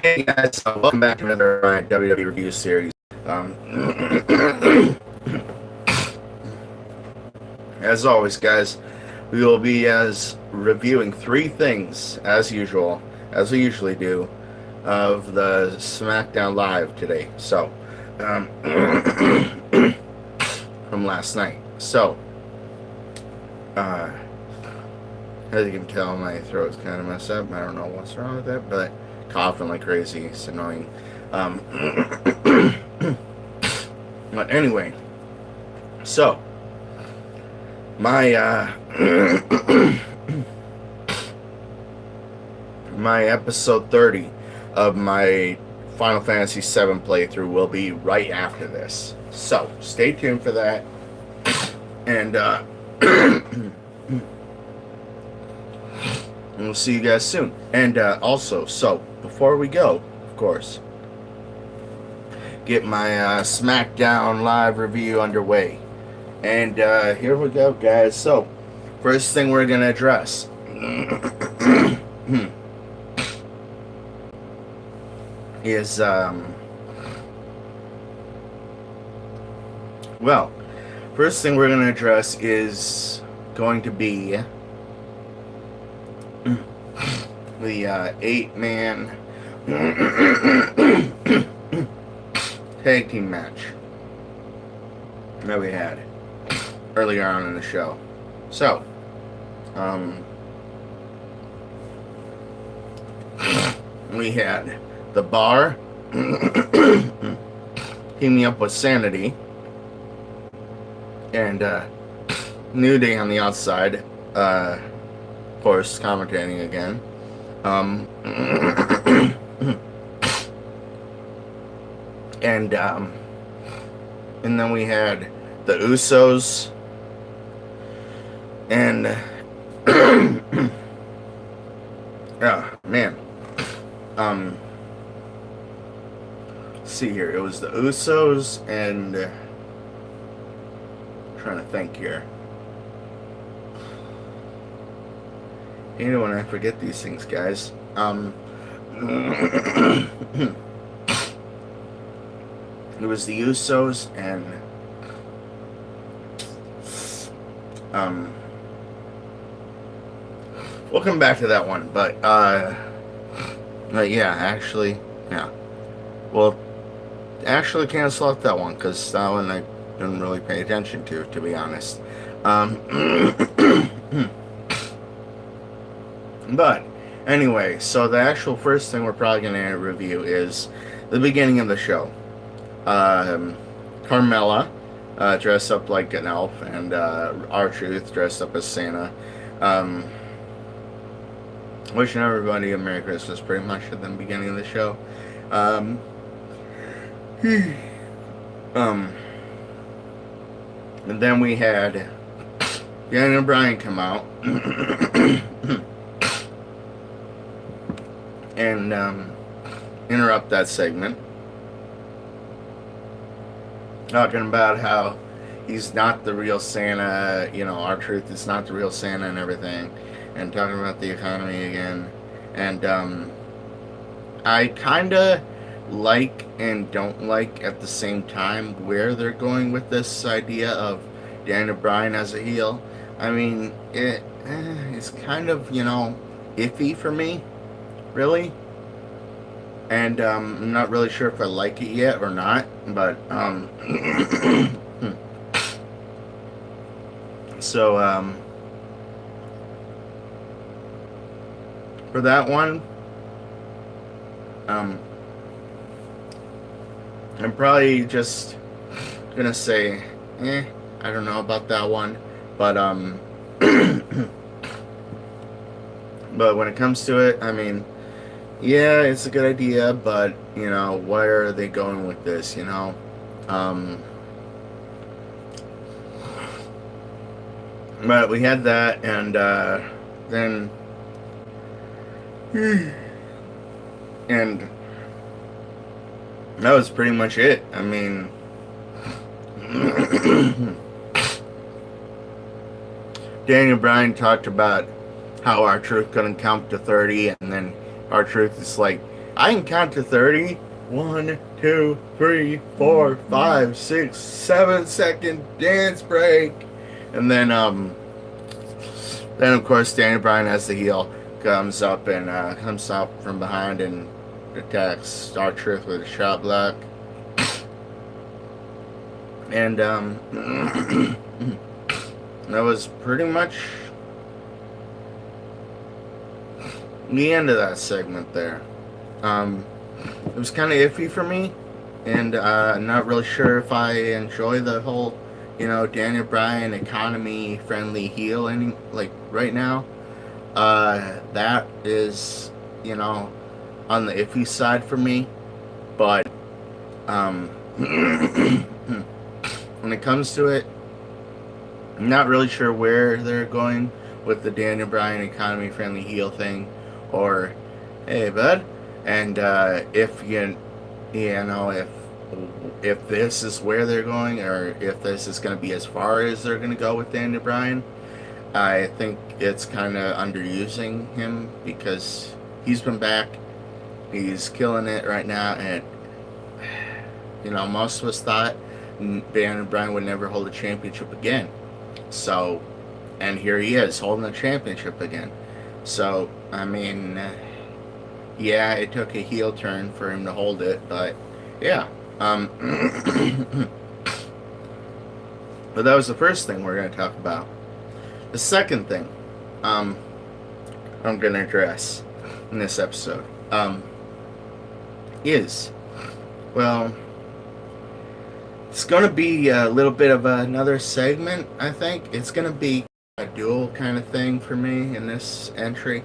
Hey guys, welcome back to another WWE review series. As always, guys, we will be as reviewing three things as usual, as we usually do, of the Smackdown Live today. So, um, from last night. So, uh, as you can tell, my throat's kind of messed up. I don't know what's wrong with that, but coughing like crazy. It's annoying. Um, but anyway, so my my episode 30 of my Final Fantasy VII playthrough will be right after this. So stay tuned for that, and we'll see you guys soon. And also, so before we go, of course, get my Smackdown live review underway. And here we go, guys. So, first thing we're going to address is, well, first thing we're going to address is going to be the 8-man tag team match that we had earlier on in the show. So, we had the Bar teaming up with Sanity and New Day on the outside, of course, commentating again. And then we had the Usos and oh man, let's see here. It was the Usos and trying to think here. You know when I forget these things, guys. It was the Usos and we'll come back to that one, but yeah, actually, yeah. Well, actually cancel out that one because that one I didn't really pay attention to be honest. But anyway, so the actual first thing we're probably going to review is the beginning of the show. Carmella dressed up like an elf, and R-Truth dressed up as Santa. Wishing everybody a Merry Christmas pretty much at the beginning of the show. And then we had Daniel Bryan come out and interrupt that segment, talking about how he's not the real Santa, you know, R-Truth is not the real Santa and everything, and talking about the economy again. And I kind of like and don't like at the same time where they're going with this idea of Daniel Bryan as a heel. I mean, it's kind of, you know, iffy for me, really. And I'm not really sure if I like it yet or not, but so for that one, I'm probably just gonna say, I don't know about that one, but but when it comes to it, I mean, yeah, it's a good idea, but you know, where are they going with this? You know, but we had that, and then and that was pretty much it. I mean, Daniel Bryan talked about how R-Truth couldn't count to 30, and then R-Truth is like, I can count to 30. 1, 2, 3, 4, 5, 6, 7 second dance break. And then of course Daniel Bryan as the heel comes up from behind and attacks R-Truth with a shot block. And that was pretty much the end of that segment there. It was kind of iffy for me, and I'm not really sure if I enjoy the whole, Daniel Bryan economy-friendly heel right now. That is, on the iffy side for me. But when it comes to it, I'm not really sure where they're going with the Daniel Bryan economy-friendly heel thing, or, hey, bud. And if if this is where they're going, or if this is going to be as far as they're going to go with Daniel Bryan, I think it's kind of underusing him, because he's been back, he's killing it right now, and most of us thought Daniel Bryan would never hold a championship again. So, and here he is holding a championship again. So, I mean, yeah, it took a heel turn for him to hold it, but yeah. But that was the first thing we're going to talk about. The second thing I'm going to address in this episode is, well, it's going to be a little bit of another segment, I think. It's going to be a dual kind of thing for me in this entry.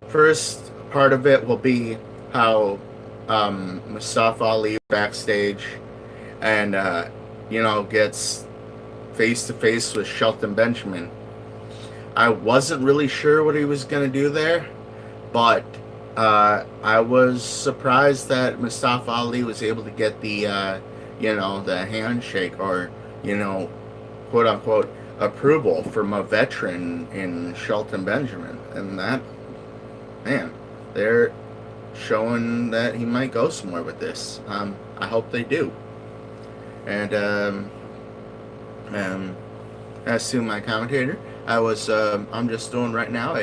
First part of it will be how Mustafa Ali backstage and, gets face-to-face with Shelton Benjamin. I wasn't really sure what he was going to do there, but I was surprised that Mustafa Ali was able to get the, the handshake, or, quote-unquote, approval from a veteran in Shelton Benjamin. And that, man, they're showing that he might go somewhere with this. I hope they do. And as to my commentator, I'm just doing right now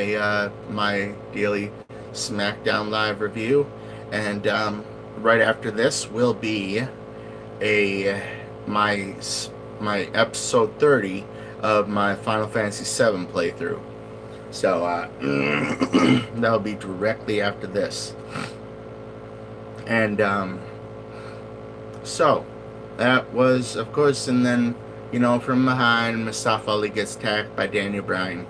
my daily Smackdown live review, and right after this will be my episode 30 of my Final Fantasy VII playthrough. So that'll be directly after this. And so that was, of course, and then from behind, Mustafa Ali gets attacked by Daniel Bryan.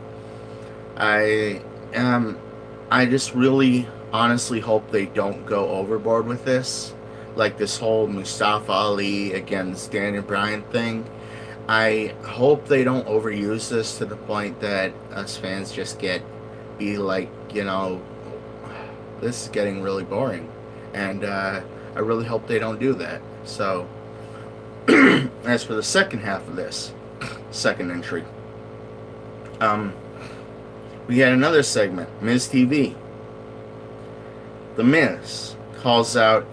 I just really honestly hope they don't go overboard with this, like this whole Mustafa Ali against Daniel Bryan thing. I hope they don't overuse this to the point that us fans just be like, this is getting really boring. And I really hope they don't do that. So, as for the second half of this, second entry, we had another segment, Miz TV. The Miz calls out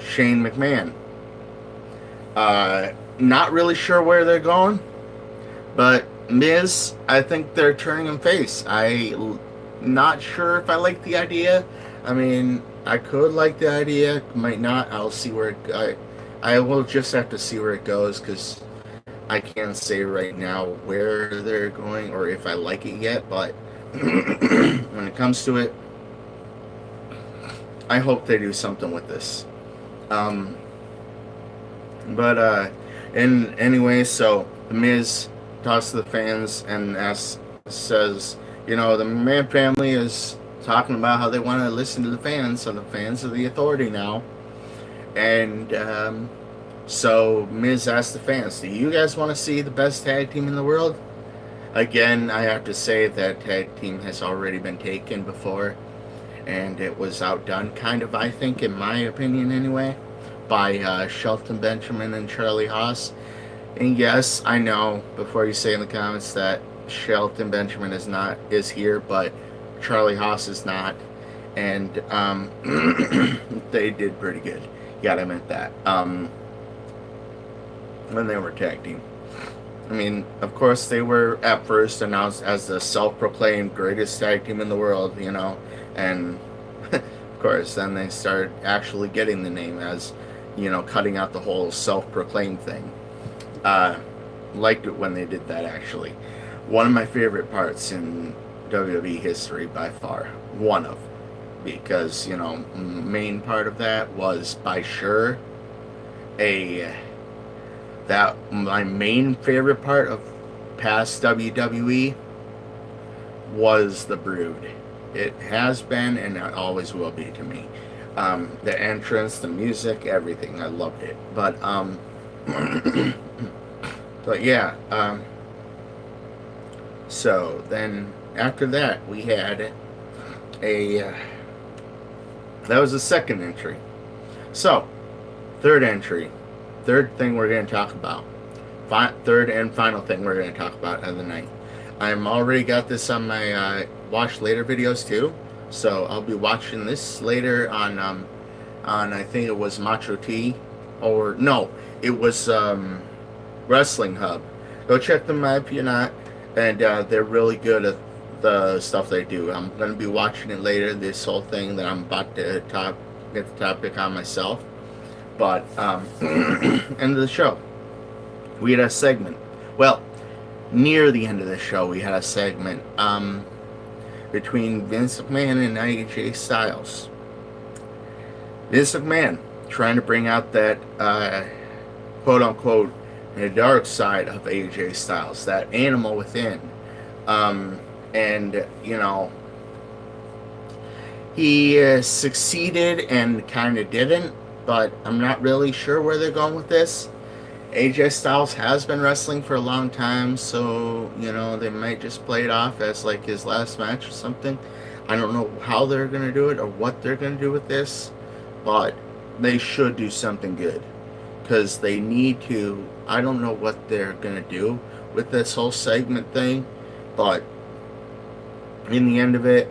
Shane McMahon. Not really sure where they're going, but Miz, I think they're turning him face. Not sure if I like the idea. I mean, I could like the idea, might not. I'll see where I will just have to see where it goes, because I can't say right now where they're going or if I like it yet. But when it comes to it, I hope they do something with this. Anyway, so the Miz talks to the fans and says, the McMahon family is talking about how they want to listen to the fans, so the fans are the authority now. And so Miz asked the fans, do you guys want to see the best tag team in the world? Again, I have to say that tag team has already been taken before, and it was outdone, kind of, I think, in my opinion anyway, by Shelton Benjamin and Charlie Haas. And yes, I know, before you say in the comments that Shelton Benjamin is here, but Charlie Haas is not, and they did pretty good. You gotta admit that. When they were tag team. I mean, of course, they were at first announced as the self-proclaimed greatest tag team in the world, and of course, then they started actually getting the name as, cutting out the whole self-proclaimed thing. Liked it when they did that, actually. One of my favorite parts in WWE history by far. One of. Because, main part of that was by sure that my main favorite part of past WWE was the Brood. It has been and it always will be to me. The entrance, the music, everything. I loved it. But but yeah. So then after that we had that was the second entry. So third entry. Third thing we're going to talk about. Third and final thing we're going to talk about of the night. I'm already got this on my watch later videos too. So I'll be watching this later on I think it was Macho T, or no, it was Wrestling Hub. Go check them out if you're not, and they're really good at the stuff they do. I'm going to be watching it later. This whole thing that I'm about to get the topic on myself. But end of the show, we had a segment. Well, near the end of the show, we had a segment between Vince McMahon and AJ Styles. Vince McMahon trying to bring out that quote unquote the dark side of AJ Styles, that animal within, and he succeeded and kind of didn't. But I'm not really sure where they're going with this. AJ Styles has been wrestling for a long time, so, they might just play it off as, like, his last match or something. I don't know how they're going to do it or what they're going to do with this, but they should do something good. Because they need to. I don't know what they're going to do with this whole segment thing, but in the end of it,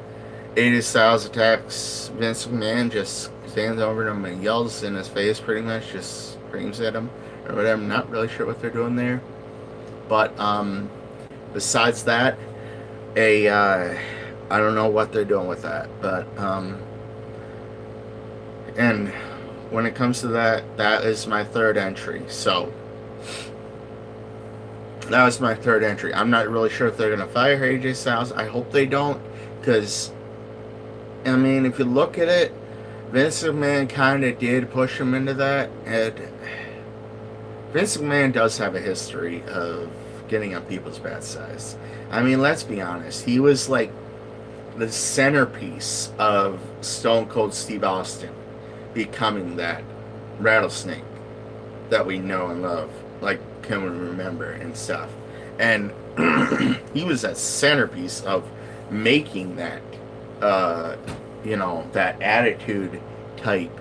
AJ Styles attacks Vince McMahon, just stands over him and yells in his face, pretty much, just screams at him or whatever. I'm not really sure what they're doing there, but besides that, I don't know what they're doing with that, but and when it comes to that is my third entry. So that was my third entry. I'm not really sure if they're gonna fire AJ Styles. I hope they don't, because I mean, if you look at it, Vince McMahon kind of did push him into that, and Vince McMahon does have a history of getting on people's bad sides. I mean, let's be honest. He was like the centerpiece of Stone Cold Steve Austin becoming that rattlesnake that we know and love, like can we remember and stuff. And he was that centerpiece of making that that attitude type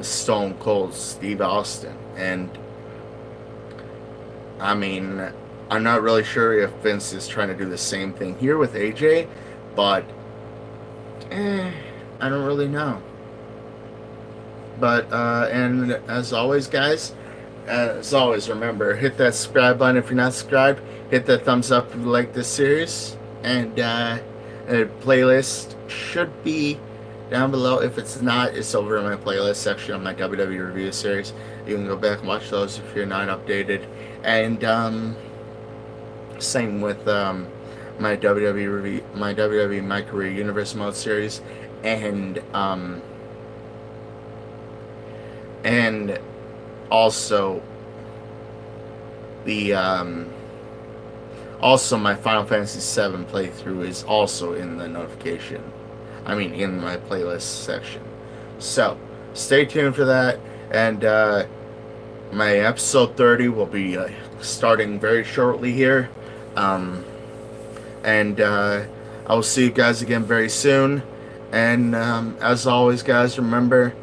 Stone Cold Steve Austin. And I mean, I'm not really sure if Vince is trying to do the same thing here with AJ, but I don't really know. But and as always, guys, remember, hit that subscribe button if you're not subscribed. Hit that thumbs up if you like this series, and a playlist should be down below. If it's not, it's over in my playlist section on my WWE review series. You can go back and watch those if you're not updated. And same with my WWE review, my WWE My Career Universe Mode series, and also the also my Final Fantasy VII playthrough is also in the notification. I mean, in my playlist section. So stay tuned for that, and my episode 30 will be starting very shortly here, and I will see you guys again very soon. And as always, guys, remember,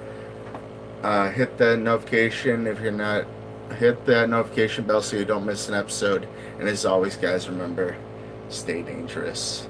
hit that notification if you're not. Hit that notification bell so you don't miss an episode. And as always, guys, remember, stay dangerous.